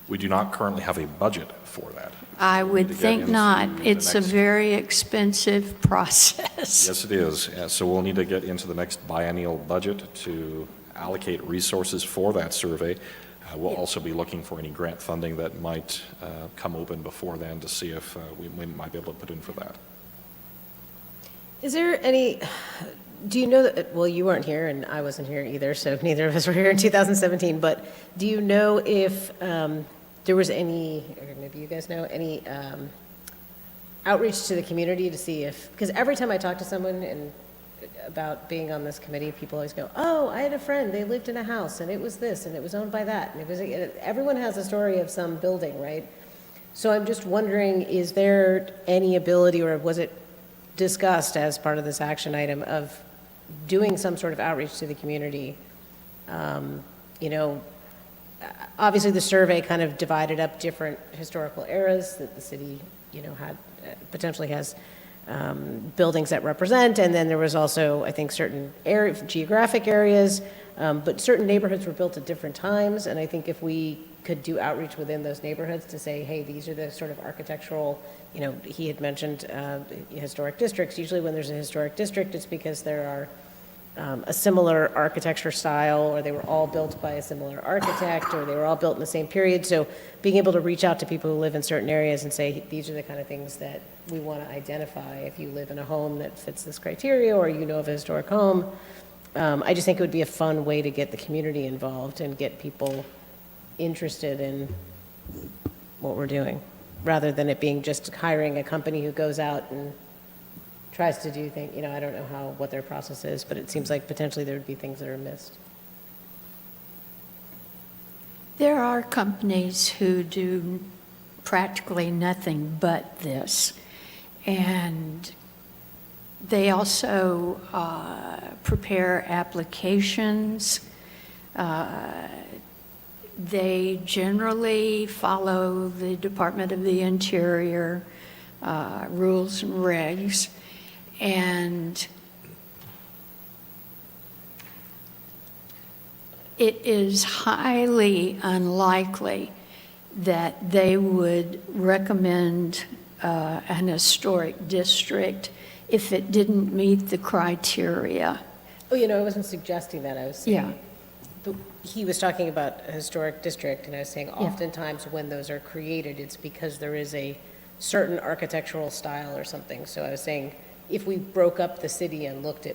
F: We do not currently have a budget for that.
D: I would
F: To get
D: think
F: into
D: not.
F: the
D: It's a
F: next-
D: very expensive process.
F: Yes, it is. So we'll need to get into the next biennial budget to allocate resources for that survey. We'll also be looking for any grant funding that might come open before then to see if we might be able to put in for that.
C: Is there any, do you know that, well, you weren't here and I wasn't here either, so neither of us were here in 2017, but do you know if there was any, or maybe you guys know, any outreach to the community to see if, because every time I talk to someone about being on this committee, people always go, oh, I had a friend, they lived in a house and it was this and it was owned by that. And it was, everyone has a story of some building, right? So I'm just wondering, is there any ability, or was it discussed as part of this action item, of doing some sort of outreach to the community? Obviously the survey kind of divided up different historical eras that the city, had, potentially has buildings that represent, and then there was also, I think, certain geographic areas, but certain neighborhoods were built at different times, and I think if we could do outreach within those neighborhoods to say, hey, these are the sort of architectural, he had mentioned historic districts. Usually when there's a historic district, it's because there are a similar architecture style, or they were all built by a similar architect, or they were all built in the same period. So being able to reach out to people who live in certain areas and say, these are the kind of things that we want to identify if you live in a home that fits this criteria, or of a historic home. I just think it would be a fun way to get the community involved and get people interested in what we're doing, rather than it being just hiring a company who goes out and tries to do things. I don't know what their process is, but it seems like potentially there would be things that are missed.
D: There are companies who do practically nothing but this. And they also prepare applications. They generally follow the Department of the Interior rules and regs. And it is highly unlikely that they would recommend an historic district if it didn't meet the criteria.
C: Oh, I wasn't suggesting that. I was saying,
D: Yeah.
C: he was talking about a historic district, and I was saying oftentimes when those are created, it's because there is a certain architectural style or something. So I was saying, if we broke up the city and looked at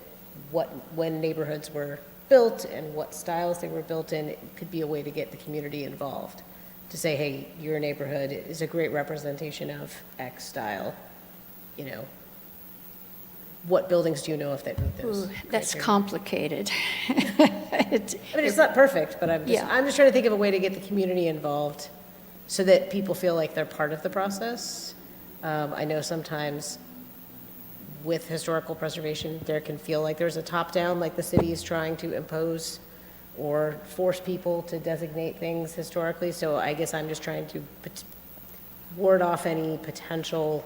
C: when neighborhoods were built and what styles they were built in, it could be a way to get the community involved. to say, hey, your neighborhood is a great representation of X style, you know, what buildings do you know if that meet those
D: Ooh, that's
C: criteria?
D: complicated.
C: I mean, it's not perfect, but
D: Yeah.
C: I'm just trying to think of a way to get the community involved so that people feel like they're part of the process. I know sometimes with historical preservation, there can feel like there's a top-down, like the city is trying to impose or force people to designate things historically. So I guess I'm just trying to ward off any potential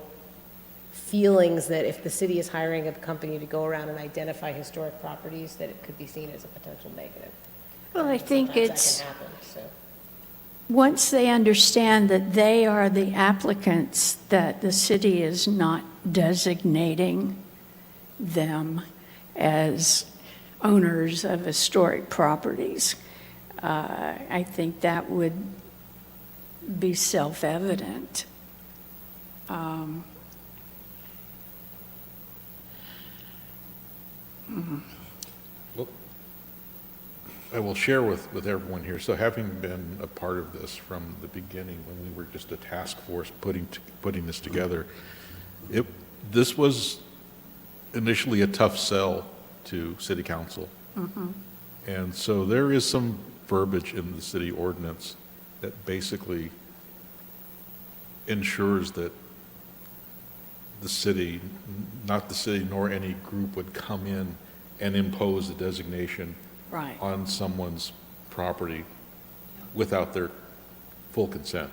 C: feelings that if the city is hiring a company to go around and identify historic properties, that it could be seen as a potential negative.
D: Well, I think
C: Sometimes
D: it's,
C: that can happen, so.
D: once they understand that they are the applicants, that the city is not designating them as owners of historic properties, I think that would be self-evident.
A: Well, I will share with everyone here, so having been a part of this from the beginning, when we were just a task force putting this together, this was initially a tough sell to city council. And so there is some verbiage in the city ordinance that basically ensures that the city, not the city nor any group would come in and impose a designation
D: Right.
A: on someone's property without their full consent.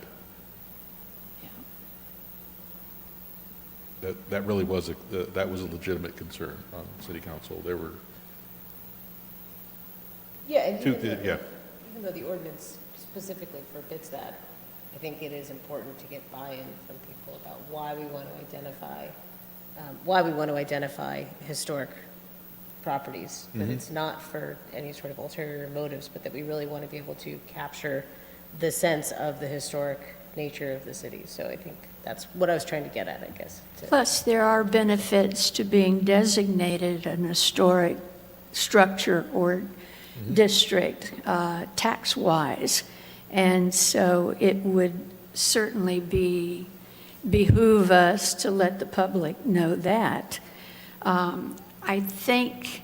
A: That really was that was a legitimate concern on city council. There were
C: Yeah, and
A: two,
C: even though the ordinance specifically forbids that, I think it is important to get buy-in from people about why we want to identify historic properties. That it's not for any sort of ulterior motives, but that we really want to be able to capture the sense of the historic nature of the city. So I think that's what I was trying to get at, I guess.
D: Plus, there are benefits to being designated an historic structure or district, tax-wise. And so it would certainly behoove us to let the public know that. I think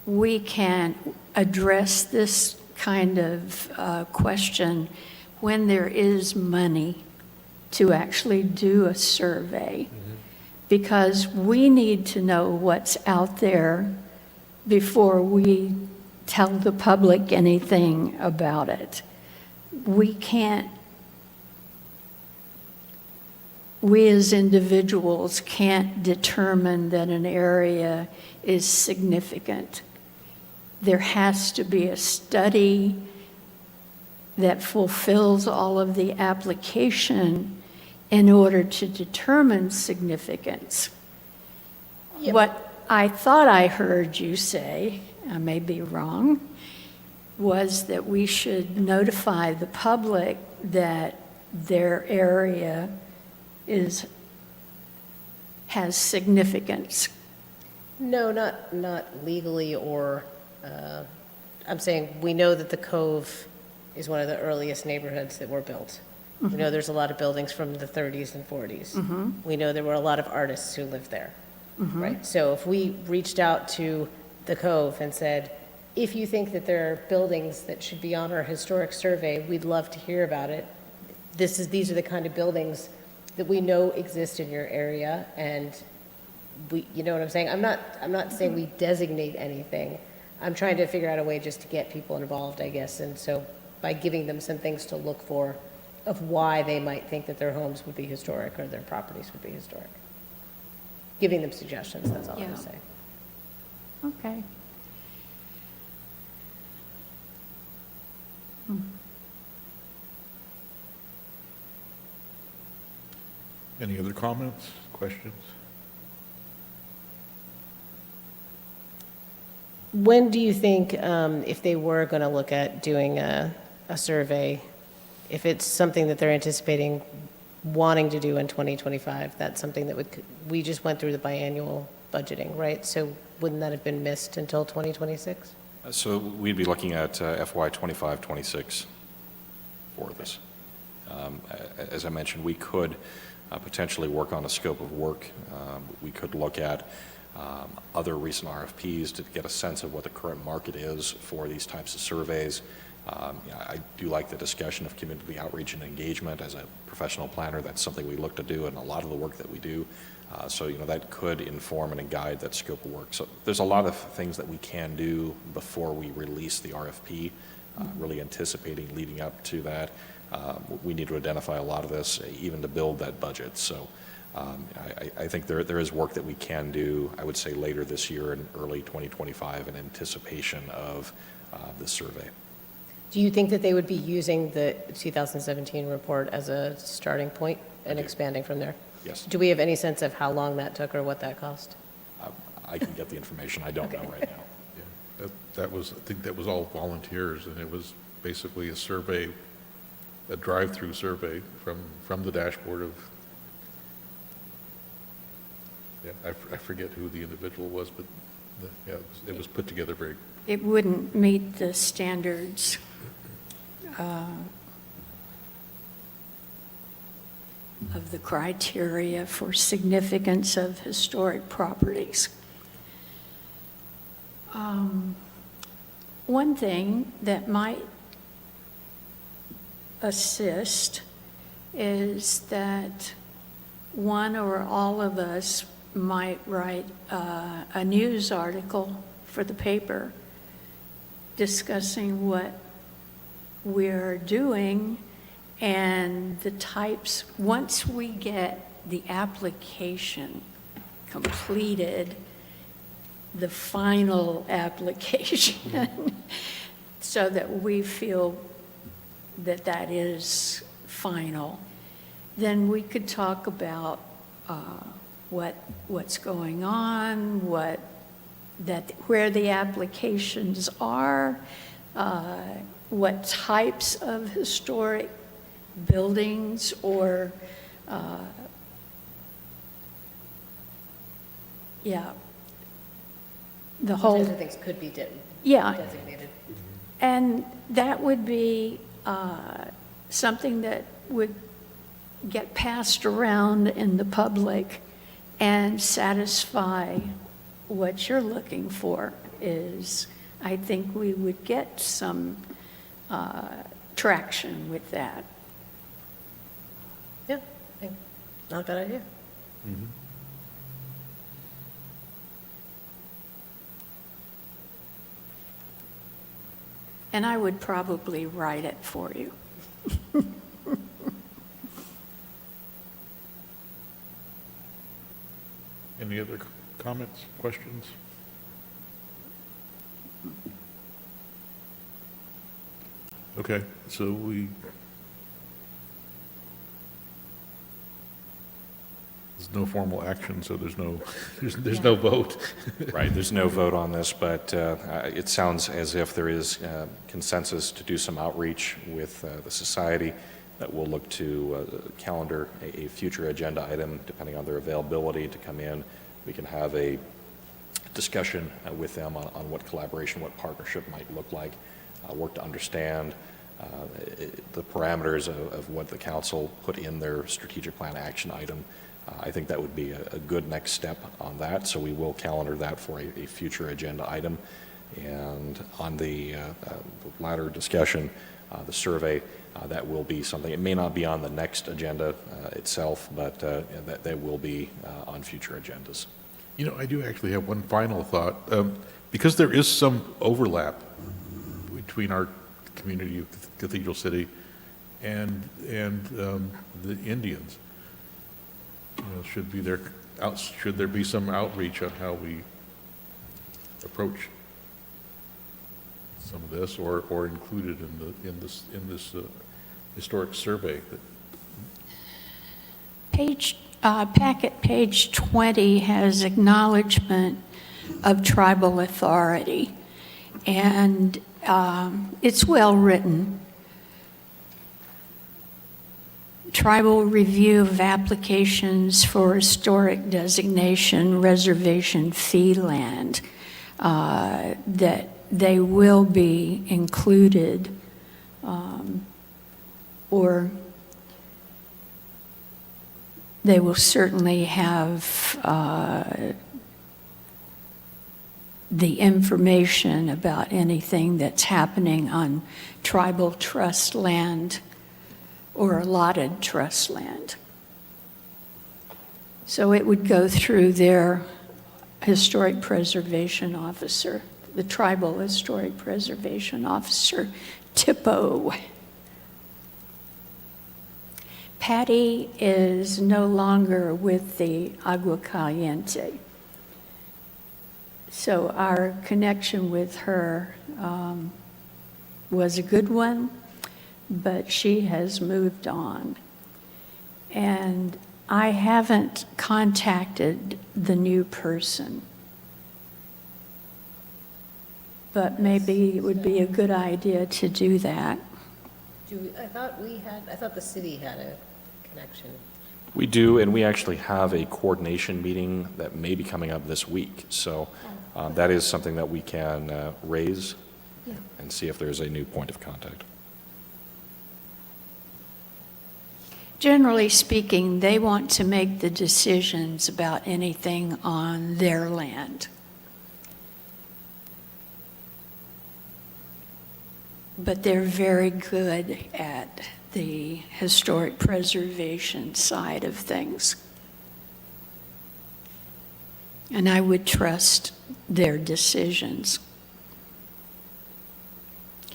D: we can address this kind of question when there is money to actually do a survey, because we need to know what's out there before we tell the public anything about it. We as individuals can't determine that an area is significant. There has to be a study that fulfills all of the application in order to determine significance. What I thought I heard you say, I may be wrong, was that we should notify the public that their area has significance.
C: No, not legally or, I'm saying, we know that the Cove is one of the earliest neighborhoods that were built. We know there's a lot of buildings from the 30s and 40s. We know there were a lot of artists who lived there, right? So if we reached out to the Cove and said, if you think that there are buildings that should be on our historic survey, we'd love to hear about it. These are the kind of buildings that we know exist in your area, and you know what I'm saying? I'm not saying we designate anything. I'm trying to figure out a way just to get people involved, I guess, and so by giving them some things to look for of why they might think that their homes would be historic or their properties would be historic. Giving them suggestions, that's all I'm
D: Yeah.
C: saying.
D: Okay.
A: Any other comments, questions?
C: When do you think, if they were going to look at doing a survey, if it's something that they're anticipating wanting to do in 2025, that's something that we just went through the biannual budgeting, right? So wouldn't that have been missed until 2026?
F: So we'd be looking at FY '25, '26. for this. As I mentioned, we could potentially work on a scope of work. We could look at other recent RFPs to get a sense of what the current market is for these types of surveys. I do like the discussion of community outreach and engagement. As a professional planner, that's something we look to do in a lot of the work that we do. So, that could inform and guide that scope of work. So there's a lot of things that we can do before we release the RFP, really anticipating leading up to that. We need to identify a lot of this, even to build that budget. So I think there is work that we can do, I would say, later this year and early 2025 in anticipation of this survey.
C: Do you think that they would be using the 2017 report as a starting point and
F: I do.
C: expanding from there?
F: Yes.
C: Do we have any sense of how long that took or what that cost?
F: I can get the information. I don't know right now.
A: Yeah, that was, I think that was all volunteers, and it was basically a survey, a drive-through survey from the dashboard of, yeah, I forget who the individual was, but yeah, it was put together very,
D: It wouldn't meet the standards of the criteria for significance of historic properties. One thing that might assist is that one or all of us might write a news article for the paper discussing what we're doing and the types. Once we get the application completed, the final application, so that we feel that that is final, then we could talk about what's going on, where the applications are, what types of historic buildings or, the
C: What
D: whole.
C: kinds of things could be
D: Yeah,
C: designated?
D: and that would be something that would get passed around in the public and satisfy what you're looking for is, I think we would get some traction with that.
C: Yeah, I think, not a bad idea.
D: And I would probably write it for you.
A: any other comments, questions? Okay, so there's no formal action, so there's no vote.
F: Right, there's no vote on this, but it sounds as if there is consensus to do some outreach with the society, that we'll look to calendar a future agenda item, depending on their availability to come in. We can have a discussion with them on what collaboration, what partnership might look like, work to understand the parameters of what the council put in their strategic plan action item. I think that would be a good next step on that, so we will calendar that for a future agenda item. And on the latter discussion, the survey, that will be something, it may not be on the next agenda itself, but that will be on future agendas.
A: You know, I do actually have one final thought. Because there is some overlap between our community of Cathedral City and the Indians, you know, should there be some outreach on how we approach some of this, or included in this historic survey?
D: Packet page 20 has acknowledgement of tribal authority, and it's well written. Tribal review of applications for historic designation reservation fee land, that they will be included or they will certainly have the information about anything that's happening on tribal trust land or allotted trust land. So it would go through their historic preservation officer, the tribal historic preservation officer, TIPO. Patty is no longer with the Agua Caliente. So our connection with her was a good one, but she has moved on. And I haven't contacted the new person, but maybe it would be a good idea to do that.
C: I thought the city had a connection.
F: We do, and we actually have a coordination meeting that may be coming up this week. So that is something that we can raise and see if there's a new point of contact.
D: Generally speaking, they want to make the decisions about anything on their land. But they're very good at the historic preservation side of things. And I would trust their decisions.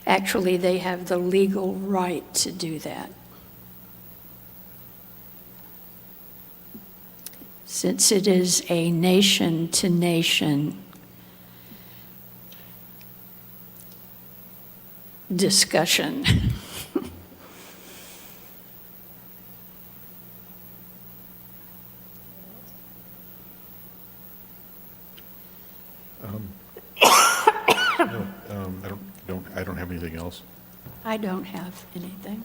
D: Actually, they have the legal right to do that. Since it is a nation-to-nation discussion.
A: No, I don't have anything else.
D: I don't have anything.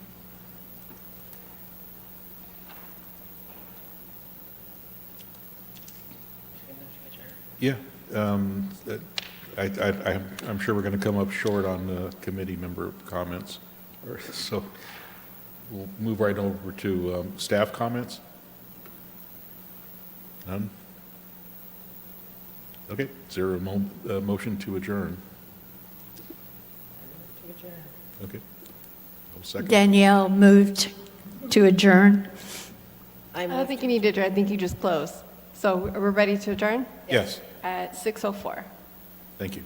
A: Yeah, I'm sure we're going to come up short on committee member comments. So we'll move right over to staff comments. None? Okay, is there a motion to adjourn? Okay. I'll second.
D: Danielle moved to adjourn.
B: I don't think you need to adjourn, I think you just close. So we're ready to adjourn
A: Yes,
B: at 6:04.
A: thank you.